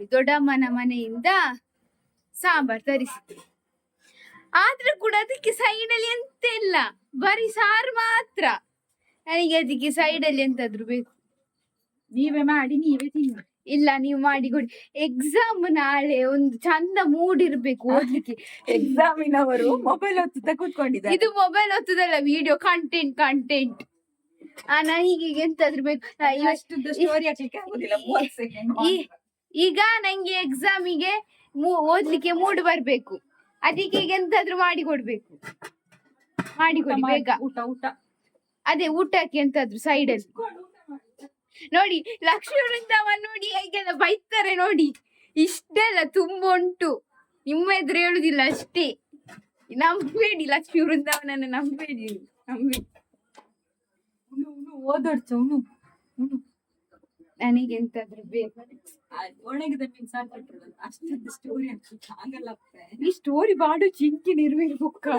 ನೋಡಿ ದೊಡ್ಡಮ್ಮನ ಮನೆಯಿಂದ ಸಾಂಬಾರ್ ತರಿಸಿದ್ರು. ಆದ್ರೂ ಕೂಡ ಅದಕ್ಕೆ ಸೈಡಲ್ಲಿ ಎಂತ ಇಲ್ಲ, ಬರೀ ಸಾರು ಮಾತ್ರ. ನನಗೆ ಅದಕ್ಕೆ ಸೈಡಲ್ಲಿ ಎಂತಾದ್ರು ಬೇಕು. ನೀವೇ ಮಾಡಿ ನೀವೇ ತಿನ್ನಿ. ಇಲ್ಲ, ನೀವು ಮಾಡಿ ಕೊಡಿ. ಎಕ್ಸಾಮ್ ನಾಳೆ, ಒಂದು ಚಂದ ಮೂಡ್ ಇರ್ಬೇಕು ಓದ್ಲಿಕ್ಕೆ. ಎಕ್ಸಾಮಿನವರು ಮೊಬೈಲ್ ಹೊತ್ತು ಕೂತ್ಕೊಂಡಿದ್ದಾರೆ. ಇದು ಮೊಬೈಲ್ ಹೊತ್ತದಲ್ಲ, ವಿಡಿಯೋ ಕಂಟೆಂಟ್. ನನಗೆ ಎಂತಾದ್ರು ಬೇಕು. ಈಗ ನಂಗೆ ಎಕ್ಸಾಮಿಗೆ ಓದ್ಲಿಕ್ಕೆ ಮೂಡ್ ಬರ್ಬೇಕು. ಅದಕ್ಕೆ ಈಗ ಎಂತಾದ್ರು ಮಾಡಿ ಕೊಡ್ಬೇಕು. ಮಾಡಿಕೊಡಿ ಬೇಗ. ಊಟ ಅದೇ ಊಟಕ್ಕೆ ಎಂತಾದ್ರು ಸೈಡಲ್ಲಿ ನೋಡಿ. ಲಕ್ಷ್ಮೀ ವೃಂದಾವನ ನೋಡಿ ಹೇಗೆಲ್ಲ ಬೈತಾರೆ ನೋಡಿ. ಇಷ್ಟೆಲ್ಲ ತುಂಬ ಉಂಟು, ನಿಮ್ಮ ಎದುರು ಹೇಳುದಿಲ್ಲ ಅಷ್ಟೇ. ನಂಬೇಡಿ, ಲಕ್ಷ್ಮೀ ವೃಂದಾವನನ್ನ ನಂಬೇಡಿ. ಓದೋಡ್ಚು ನನಗೆ ಎಂತಾದ್ರು ಬೇಕು. ಒಣಗಿದ ಮೀನು ಸಾಕು ಅಷ್ಟೊಂದು ಸ್ಟೋರಿ ಆಗಲ್ಲ. ಈ ಸ್ಟೋರಿ ಬಾಡು ಚಿಂಕಿ ನಿರ್ವಿರ್ಬೇಕು.